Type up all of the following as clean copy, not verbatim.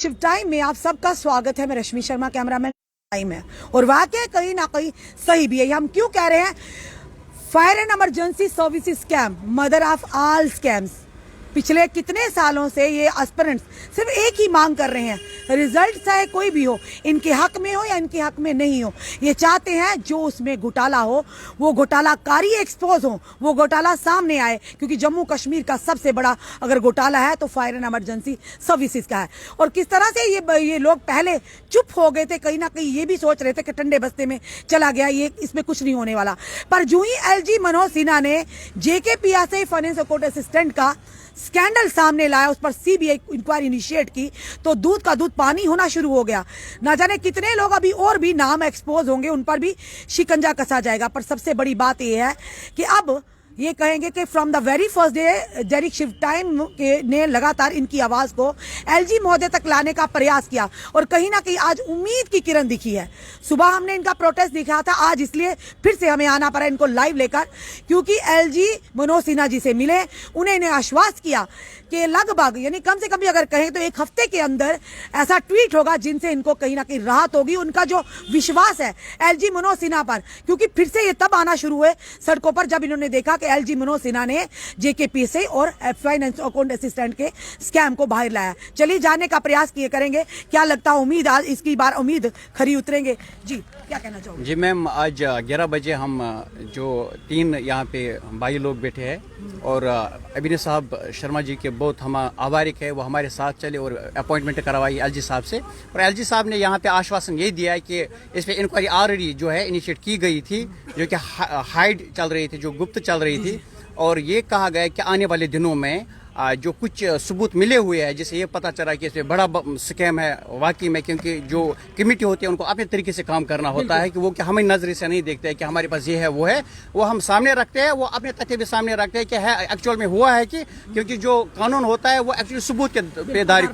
Shiv time में आप सबका स्वागत है। मैं रश्मि शर्मा, कैमरामैन टाइम है। और वाकई कहीं ना कहीं सही भी है। हम क्यों कह रहे हैं fire and emergency services scam mother of all scams. पिछले कितने सालों से ये एस्पिरेंट्स सिर्फ एक ही मांग कर रहे हैं, रिजल्ट चाहे कोई भी हो, इनके हक में हो या इनके हक में नहीं हो, ये चाहते हैं जो उसमें घोटाला हो वो घोटालाकारी एक्सपोज हो, वो घोटाला सामने आए। क्योंकि जम्मू कश्मीर का सबसे बड़ा अगर घोटाला है तो फायर एंड इमरजेंसी सर्विसेज का है। और किस तरह से ये लोग पहले चुप हो गए थे, कहीं ना कहीं ये भी सोच रहे थे कि ठंडे बस्ते में चला गया, ये इसमें कुछ नहीं होने वाला। पर जो ही एलजी मनोज सिन्हा ने जेकेपीएसआई फाइनेंस कोर्ट असिस्टेंट का स्कैंडल सामने लाया, उस पर सीबीआई इंक्वायरी इनिशिएट की, तो दूध का दूध पानी होना शुरू हो गया। ना जाने कितने लोग अभी और भी नाम एक्सपोज होंगे, उन पर भी शिकंजा कसा जाएगा। पर सबसे बड़ी बात यह है कि अब ये कहेंगे कि from the very first day डेरिक शिव टाइम ने लगातार इनकी आवाज को एलजी महोदय तक लाने का प्रयास किया। और कहीं ना कहीं आज उम्मीद की किरण दिखी है। सुबह हमने इनका प्रोटेस्ट दिखा था, आज इसलिए फिर से हमें आना पड़ा इनको लाइव लेकर, क्योंकि एलजी मनोज सिन्हा जी से मिले, उन्हें इन्हें आश्वास किया कि लगभग यानी कम से कम भी अगर कहें तो एक हफ्ते के अंदर ऐसा ट्वीट होगा जिनसे इनको कहीं ना कहीं राहत होगी। उनका जो विश्वास है एलजी मनोज सिन्हा पर, क्योंकि फिर से ये तब आना शुरू हुए सड़कों पर जब इन्होंने देखा कि एलजी मनोज सिन्हा ने जेकेपीएसआई और फाइनेंस अकाउंट असिस्टेंट के स्कैम को बाहर लाया। चलिए जानने का प्रयास किए करेंगे, क्या लगता है उम्मीद आज इसकी बार उम्मीद खरी उतरेंगे। जी क्या कहना चाहोगे? जी मैम, आज 11 बजे हम जो 3 यहाँ पे भाई लोग बैठे हैं और अभिनय साहब शर्मा जी के बहुत हम आभारिक है, वो हमारे साथ चले और अपॉइंटमेंट करवाई एलजी साहब से। और एलजी साहब ने यहाँ पे आश्वासन यही दिया है कि इस पे इंक्वायरी ऑलरेडी जो है इनिशिएट की गई थी, जो कि हाइड चल रही थी, जो गुप्त चल रही थी। और ये कहा गया कि आने वाले दिनों में जो कुछ सबूत मिले हुए हैं, जिससे ये पता चला कि इसमें बड़ा स्कैम है वाकई में, क्योंकि जो कमेटी होती है उनको अपने तरीके से काम करना होता है कि वो कि हमें नजर से नहीं देखते हैं कि हमारे पास ये है वो है, वो हम सामने रखते हैं, वो अपने तथ्य भी सामने रखते हैं कि है एक्चुअल में हुआ है कि, क्योंकि जो कानून होता है वो एक्चुअली सबूत के पे आधारित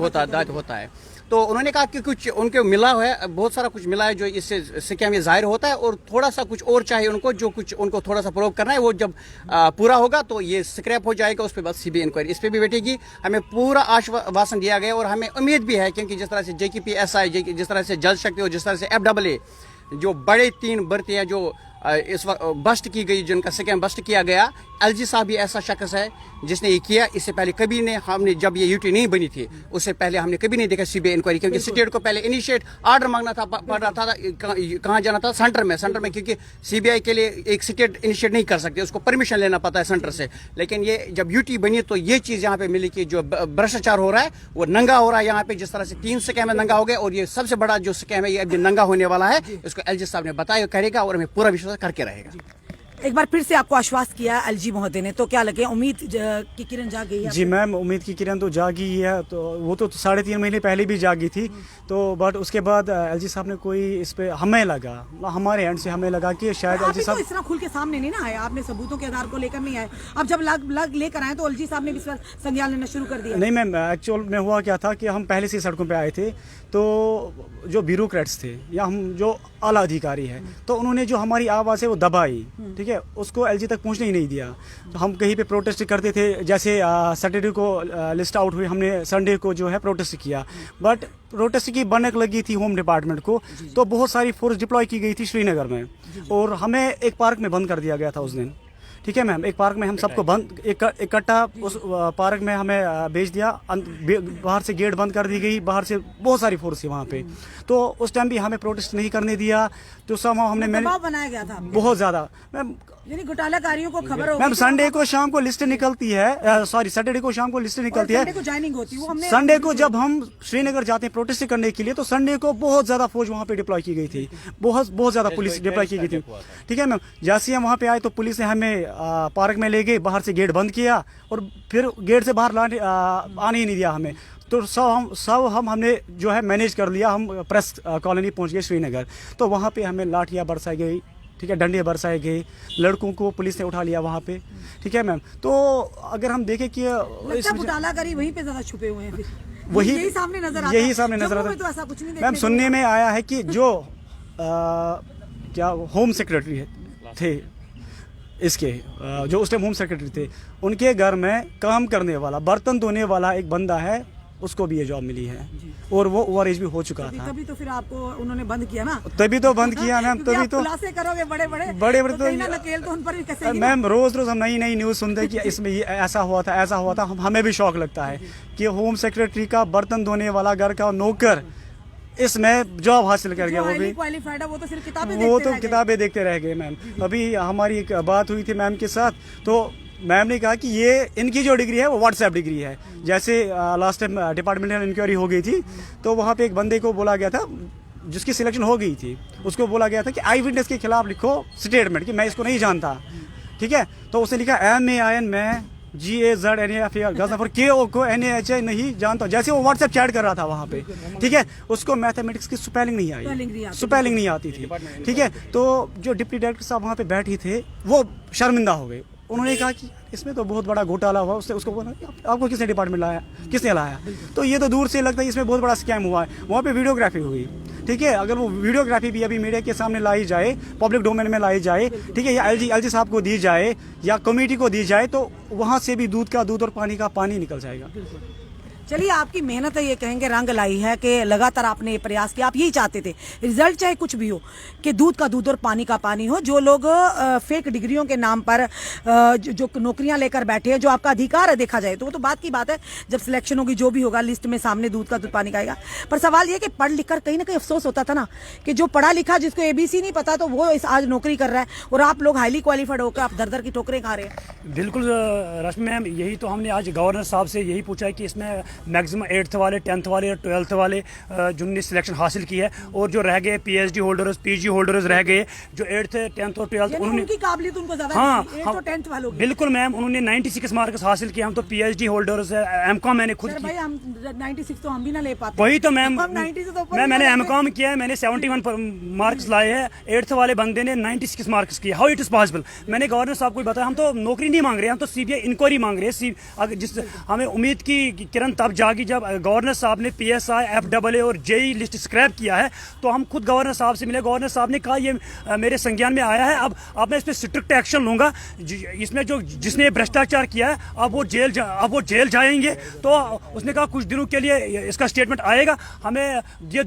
होता है। तो उन्होंने कहा कि कुछ उनको मिला है, बहुत सारा कुछ मिला है जो इससे स्कैम ये जाहिर होता है, और थोड़ा सा कुछ और चाहिए उनको, जो कुछ उनको थोड़ा सा प्रूव करना है, वो जब पूरा होगा तो ये स्क्रैप हो जाएगा, उस पर बस सीबीआई इंक्वायरी इस पर भी बैठेगी। हमें पूरा आश्वासन दिया गया और हमें उम्मीद भी है, क्योंकि जिस तरह से जेकेपीएसआई, जिस तरह से जल शक्ति और जिस तरह से एफडब्ल्यूए, जो बड़े 3 भर्ती हैं जो इस वक्त बस्ट की गई, जिनका स्कैम बस्ट किया गया, एलजी साहब भी ऐसा शख्स है जिसने ये किया। इससे पहले कभी ने हमने जब ये यूटी नहीं बनी थी उससे पहले हमने कभी नहीं देखा सीबीआई इंक्वायरी, क्योंकि स्टेट को पहले इनिशिएट ऑर्डर मांगना था, पड़ रहा था कहाँ जाना था, सेंटर में, क्योंकि सीबीआई के लिए एक स्टेट इनिशिएट नहीं कर सकते, उसको परमिशन लेना पड़ता है सेंटर से। लेकिन ये जब यूटी बनी तो ये चीज़ यहाँ पे मिली कि जो भ्रष्टाचार हो रहा है वो नंगा हो रहा है यहाँ पे, जिस तरह से 3 स्कैम है नंगा हो गए, और ये सबसे बड़ा जो स्कैम है ये अभी नंगा होने वाला है। इसको एलजी साहब ने बताया करेगा और हमें पूरा विश्वास करके रहेगा। एक बार फिर से आपको आश्वास किया एलजी महोदय ने, तो क्या लगे उम्मीद की किरण जाग गई है? जी मैम, उम्मीद की किरण तो जागी ही है। तो वो तो 3.5 महीने पहले भी जागी थी, तो बट उसके बाद एलजी साहब ने कोई इस पे हमें लगा, हमारे एंड से हमें लगा कि शायद एलजी साहब इस तरह खुल के सामने नहीं ना आए, आपने सबूतों के आधार को लेकर नहीं आए। अब जब लग लेकर आए तो एलजी साहब ने इस पर संज्ञान लेना शुरू कर दिया। नहीं मैम, एक्चुअल में हुआ क्या था कि हम पहले से सड़कों पे आए थे, तो जो ब्यूरोक्रेट्स थे या हम जो आला अधिकारी है, तो उन्होंने जो हमारी आवाज़ है वो दबाई, ठीक है, उसको एलजी तक पहुंचने ही नहीं दिया। तो हम कहीं पे प्रोटेस्ट करते थे, जैसे सैटरडे को लिस्ट आउट हुई, हमने संडे को जो है प्रोटेस्ट किया, बट प्रोटेस्ट की बनक लगी थी होम डिपार्टमेंट को, तो बहुत सारी फोर्स डिप्लॉय की गई थी श्रीनगर में, और हमें एक पार्क में बंद कर दिया गया था उस दिन, ठीक है मैम। एक पार्क में हम सबको बंद इकट्ठा उस पार्क में हमें भेज दिया, बाहर से गेट बंद कर दी गई, बाहर से बहुत सारी फोर्स थी वहाँ पे, तो उस टाइम भी हमें प्रोटेस्ट नहीं करने दिया। तो सब हमने दबाव बनाया गया था बहुत ज्यादा मैम, यानी घोटालाकारियों को खबर हो मैम। संडे को शाम को लिस्ट निकलती है, सॉरी सैटरडे को शाम को लिस्ट निकलती है, ज्वाइनिंग होती है। संडे को जब हम श्रीनगर जाते हैं प्रोटेस्ट करने के लिए, तो संडे को बहुत ज्यादा फौज वहाँ पे डिप्लॉय की गई थी, बहुत ज्यादा पुलिस डिप्लॉय की गई थी, ठीक है मैम। जैसे ही हम वहाँ पे आए तो पुलिस ने हमें पार्क में ले गए, बाहर से गेट बंद किया और फिर गेट से बाहर आने ही नहीं दिया हमें। तो हमने जो है मैनेज कर लिया, हम प्रेस कॉलोनी पहुंच गए श्रीनगर, तो वहाँ पे हमें लाठियाँ बरसाई गई, ठीक है, डंडे बरसाए गए, लड़कों को पुलिस ने उठा लिया वहाँ पे, ठीक है मैम। तो अगर हम देखें कि घोटालाकारी वहीं पे ज्यादा छुपे हुए हैं, वही यही सामने नजर आता है। तो ऐसा कुछ नहीं मैम, सुनने में आया है कि जो क्या होम सेक्रेटरी थे इसके, जो उस टाइम होम सेक्रेटरी थे, उनके घर में काम करने वाला, बर्तन धोने वाला एक बंदा है, उसको भी ये जॉब मिली है और वो ओवर एज भी हो चुका था। तभी तो फिर आपको उन्होंने बंद किया ना। तभी तो बंद किया मैम, तभी तो खुलासे करोगे बड़े बड़े तो कहीं ना नकेल तो उन पर भी कसेगी। मैम रोज रोज हम नई नई न्यूज़ सुनते हैं कि इसमें ये ऐसा हुआ था ऐसा हुआ था, हमें भी शौक लगता है कि होम सेक्रेटरी का बर्तन धोने वाला घर का नौकर इसमें जॉब हासिल कर गया। वो भी क्वालिफाइड है, वो तो सिर्फ किताबें वो तो किताबें देखते रह गए मैम। अभी हमारी एक बात हुई थी मैम के साथ, तो मैम ने कहा कि ये इनकी जो डिग्री है वो व्हाट्सएप डिग्री है। जैसे लास्ट टाइम डिपार्टमेंटल इंक्वायरी हो गई थी तो वहाँ पे एक बंदे को बोला गया था जिसकी सिलेक्शन हो गई थी, उसको बोला गया था कि आई विटनेस के खिलाफ लिखो स्टेटमेंट कि मैं इसको नहीं जानता, ठीक है। तो उसने लिखा MAIN मैं GAZNAF गजनफर KO को NAHI नहीं जानता। जैसे वो व्हाट्सएप चैट कर रहा था वहाँ पे, ठीक है, उसको मैथमेटिक्स की स्पेलिंग नहीं आई, स्पेलिंग नहीं आती थी, ठीक है। तो जो डिप्टी डायरेक्टर साहब वहाँ पे बैठे थे वो शर्मिंदा हो गए। उन्होंने कहा कि इसमें तो बहुत बड़ा घोटाला हुआ। उसने उसको बोला आपको किसने डिपार्टमेंट लाया, किसने लाया? तो ये तो दूर से लगता है इसमें बहुत बड़ा स्कैम हुआ है। वहाँ पे वीडियोग्राफी हुई, ठीक है। अगर वो वीडियोग्राफी भी अभी मीडिया के सामने लाई जाए, पब्लिक डोमेन में लाई जाए, ठीक है, या LG साहब को दी जाए या कमेटी को दी जाए तो वहाँ से भी दूध का दूध और पानी का पानी निकल जाएगा। चलिए, आपकी मेहनत है ये कहेंगे रंग लाई है कि लगातार आपने ये प्रयास किया। आप यही चाहते थे रिजल्ट चाहे कुछ भी हो कि दूध का दूध और पानी का पानी हो। जो लोग फेक डिग्रियों के नाम पर जो नौकरियां लेकर बैठे हैं, जो आपका अधिकार है देखा जाए तो वो तो बात की बात है, जब सिलेक्शन होगी जो भी होगा लिस्ट में सामने दूध का दूध पानी का आएगा। पर सवाल ये कि पढ़ लिख कर कहीं ना कहीं अफसोस होता था ना कि जो पढ़ा लिखा जिसको ABC नहीं पता तो वो आज नौकरी कर रहा है और आप लोग हाईली क्वालिफाइड होकर आप दर दर की ठोकरें खा रहे हैं। बिल्कुल रश्मि मैम, यही तो हमने आज गवर्नर साहब से यही पूछा है कि इसमें मैक्सिमम 8th वाले 10th वाले और 12th वाले जिनने सिलेक्शन हासिल की है और जो रह गए PhD होल्डर्स PG होल्डर्स रह गए जो 8th 10th और 12th उन्होंने उनकी काबिलियत उनको ज्यादा हाँ, 8th और 10th वालों की। बिल्कुल मैम, उन्होंने 96 मार्क्स हासिल किए। हम तो PhD होल्डर्स है, M.Com मैंने खुद भाई हम 96 तो हम भी ना ले पाते। वही तो मैम, हम 90 से तो ऊपर मैंने M.Com किया है, मैंने 71 मार्क्स लाए हैं। 8th वाले बंदे ने 96 मार्क्स किए। How it is possible? मैंने गवर्नर साहब को बताया हम तो नौकरी नहीं मांग रहे, हम तो CBI इंक्वायरी मांग रहे हैं। अगर जिस हमें उम्मीद की किरण तब जागी जब गवर्नर साहब ने PSI FAA और JEE लिस्ट स्क्रैप किया है। तो हम खुद गवर्नर साहब से मिले, गवर्नर साहब ने कहा ये मेरे संज्ञान में आया है, अब मैं इस पर स्ट्रिक्ट एक्शन लूंगा। इसमें जो जिसने भ्रष्टाचार किया है अब वो जेल जाएंगे। तो उसने कहा कुछ दिनों के लिए इसका स्टेटमेंट आएगा, हमें ये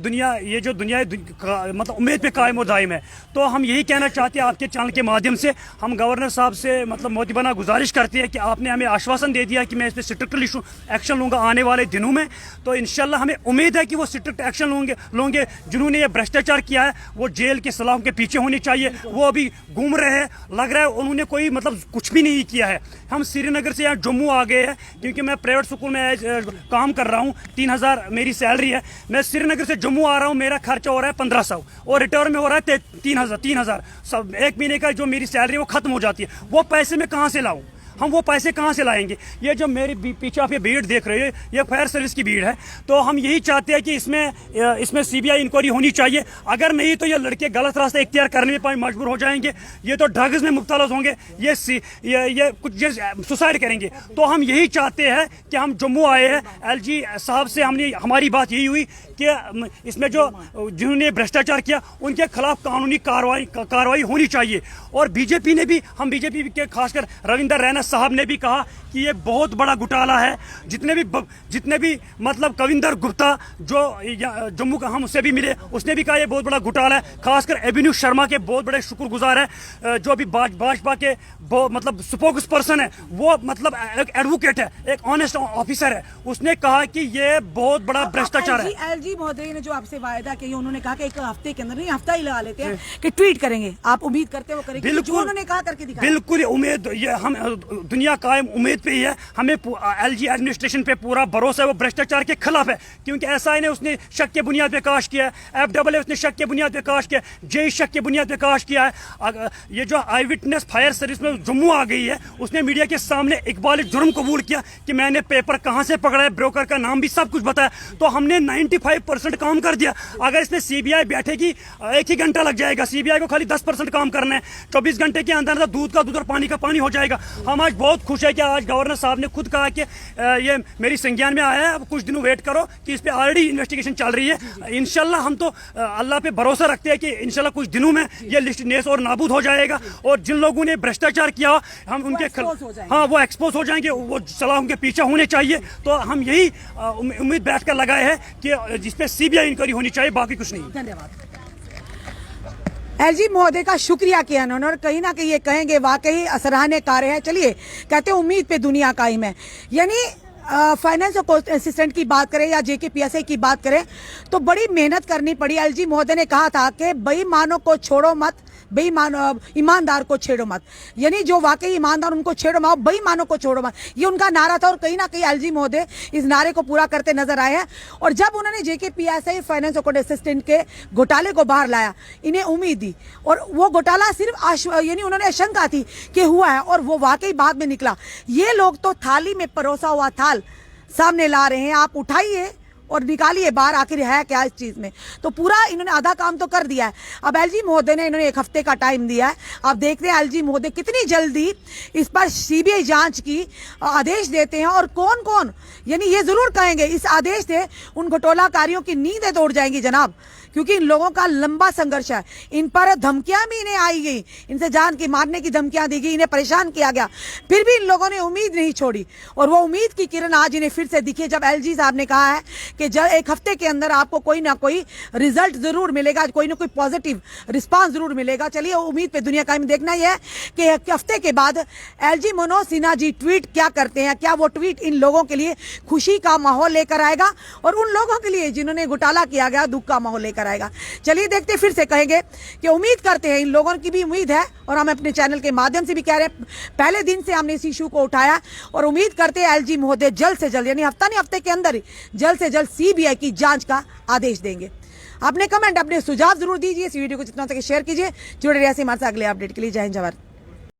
जो दुनिया मतलब उम्मीद पे कायम और दायम है। तो हम यही कहना चाहते हैं आपके चैनल के माध्यम से, हम गवर्नर साहब से मतलब मोहतबना गुजारिश करते हैं कि आपने हमें आश्वासन दे दिया कि मैं इस पर स्ट्रिक्टली एक्शन लूंगा आने वाले दिनों में। तो इंशाल्लाह हमें उम्मीद है कि वो स्ट्रिक्ट एक्शन लोगे। जिन्होंने ये भ्रष्टाचार किया है वो जेल के सलाखों के पीछे होने चाहिए। वो अभी घूम रहे हैं, लग रहा है उन्होंने कोई मतलब कुछ भी नहीं किया है। हम श्रीनगर से यहाँ जम्मू आ गए हैं क्योंकि मैं प्राइवेट स्कूल में काम कर रहा हूँ, 3000 मेरी सैलरी है। मैं श्रीनगर से जम्मू आ रहा हूँ, मेरा खर्चा हो रहा है 1500 और रिटर्न में हो रहा है 3000 सब। एक महीने का जो मेरी सैलरी है वो खत्म हो जाती है। वो पैसे मैं कहाँ से लाऊं? हम वो पैसे कहाँ से लाएंगे? ये जो मेरे पीछे आप ये भीड़ देख रहे हो ये फायर सर्विस की भीड़ है। तो हम यही चाहते हैं कि इसमें CBI इंक्वायरी होनी चाहिए। अगर नहीं तो ये लड़के गलत रास्ता इख्तियार करने में मजबूर हो जाएंगे। ये तो ड्रग्स में मुब्तला होंगे, ये सुसाइड करेंगे। तो हम यही चाहते हैं कि हम जम्मू आए हैं, LG साहब से हमारी बात यही हुई कि इसमें जो जिन्होंने भ्रष्टाचार किया उनके खिलाफ कानूनी कार्रवाई होनी चाहिए। और बीजेपी ने भी, हम बीजेपी के खासकर रविंदर रैना साहब ने भी कहा कि ये बहुत बड़ा घोटाला है। जितने भी मतलब कविंदर गुप्ता जो जम्मू का, हम उससे भी मिले, उसने भी कहा ये बहुत बड़ा घोटाला है। खासकर एवेन्यू शर्मा के बहुत बड़े शुक्रगुजार है जो अभी भाजपा के मतलब स्पोक्स पर्सन है, वो मतलब एक एडवोकेट है, एक ऑनेस्ट ऑफिसर है। उसने कहा कि ये बहुत बड़ा भ्रष्टाचार है। LG महोदय ने जो आपसे वायदा किया, उन्होंने कहा कि एक हफ्ते के अंदर, नहीं हफ्ता ही लगा लेते हैं कि ट्वीट करेंगे। आप उम्मीद करते हो करेंगे? बिल्कुल, उन्होंने कहा करके दिखाया। बिल्कुल उम्मीद, ये हम दुनिया कायम उम्मीद पे ही है। हमें LG एडमिनिस्ट्रेशन पे पूरा भरोसा है, वो भ्रष्टाचार के खिलाफ है। क्योंकि SI ने उसने शक के बुनियाद पे काश किया है, FAA उसने शक के बुनियाद पे काश किया है, JEE शक के बुनियाद पे काश किया है। ये जो आई विटनेस फायर सर्विस में जम्मू आ गई है, उसने मीडिया के सामने इकबाल जुर्म कबूल किया कि मैंने पेपर कहां से पकड़ा है, ब्रोकर का नाम भी सब कुछ बताया। तो हमने 95% काम कर दिया। अगर इसमें CBI बैठेगी 1 ही घंटा लग जाएगा। CBI को खाली 10% काम करना है। 24 घंटे के अंदर दूध का दूध और पानी का पानी हो जाएगा। हमारे आज बहुत खुश है कि आज गवर्नर साहब ने खुद कहा कि ये मेरी संज्ञान में आया है, अब कुछ दिनों वेट करो कि इस पे ऑलरेडी इन्वेस्टिगेशन चल रही है। इंशाल्लाह हम तो अल्लाह पे भरोसा रखते हैं कि इंशाल्लाह कुछ दिनों में ये लिस्ट नेस और नाबूद हो जाएगा और जिन लोगों ने भ्रष्टाचार किया हम उनके हाँ वो एक्सपोज हो जाएंगे, वो सलाह उनके पीछे होने चाहिए। तो हम यही उम्मीद बैठ कर लगाए हैं कि जिसपे सीबीआई इंक्वायरी होनी चाहिए, बाकी कुछ नहीं। धन्यवाद। एलजी महोदय का शुक्रिया किया उन्होंने और कहीं ना कहीं ये कहेंगे वाकई सराहनीय कार्य है। चलिए कहते हैं उम्मीद पे दुनिया कायम है। यानी फाइनेंस और असिस्टेंट की बात करें या जेकेपीएसआई की बात करें तो बड़ी मेहनत करनी पड़ी। एलजी महोदय ने कहा था कि बेईमानों को छोड़ो मत, ईमानदार को छेड़ो मत। यानी जो वाकई ईमानदार उनको छेड़ो मत, बेईमानों को छोड़ो मत, ये उनका नारा था और कहीं ना कहीं एलजी महोदय इस नारे को पूरा करते नजर आए हैं। और जब उन्होंने जेकेपीएसआई फाइनेंस और असिस्टेंट के घोटाले को बाहर लाया, इन्हें उम्मीद दी और वो घोटाला सिर्फ यानी उन्होंने आशंका थी कि हुआ है और वो वाकई बाद में निकला। ये लोग तो थाली में परोसा हुआ थाल सामने ला रहे हैं, आप उठाइए और निकालिए बाहर आखिर है क्या इस चीज में। तो पूरा इन्होंने आधा काम तो कर दिया है। अब एलजी महोदय ने इन्होंने 1 हफ्ते का टाइम दिया है। अब देखते हैं एलजी महोदय कितनी जल्दी इस पर सीबीआई जांच की आदेश देते हैं और कौन कौन, यानी ये जरूर कहेंगे इस आदेश से उन घोटालाकारियों की नींदें तोड़ जाएंगी जनाब, क्योंकि इन लोगों का लंबा संघर्ष है। इन पर धमकियां भी इन्हें आई गई, इनसे जान की मारने की धमकियां दी गई, इन्हें परेशान किया गया, फिर भी इन लोगों ने उम्मीद नहीं छोड़ी और वो उम्मीद की किरण आज इन्हें फिर से दिखी जब एलजी साहब ने कहा है कि जब 1 हफ्ते के अंदर आपको कोई ना कोई रिजल्ट जरूर मिलेगा, कोई ना कोई पॉजिटिव रिस्पांस जरूर मिलेगा। चलिए उम्मीद पे दुनिया कायम देखना यह है कि 1 हफ्ते के बाद एलजी मनोज सिन्हा जी ट्वीट क्या करते हैं, क्या वो ट्वीट इन लोगों के लिए खुशी का माहौल लेकर आएगा और उन लोगों के लिए जिन्होंने घोटाला किया गया दुख का माहौल लेकर आएगा। चलिए देखते फिर से कहेंगे कि उम्मीद करते हैं, इन लोगों की भी उम्मीद है और हम अपने चैनल के माध्यम से भी कह रहे हैं, पहले दिन से हमने इस इशू को उठाया और उम्मीद करते हैं एलजी महोदय जल्द से जल्द, यानी हफ्ता नहीं हफ्ते के अंदर ही जल्द से जल्द सीबीआई की जांच का आदेश देंगे। अपने कमेंट, अपने सुझाव जरूर दीजिए। इस वीडियो को जितना सके शेयर कीजिए। जुड़े रहिए हमारे साथ अगले अपडेट के लिए। जय हिंद, जय भारत।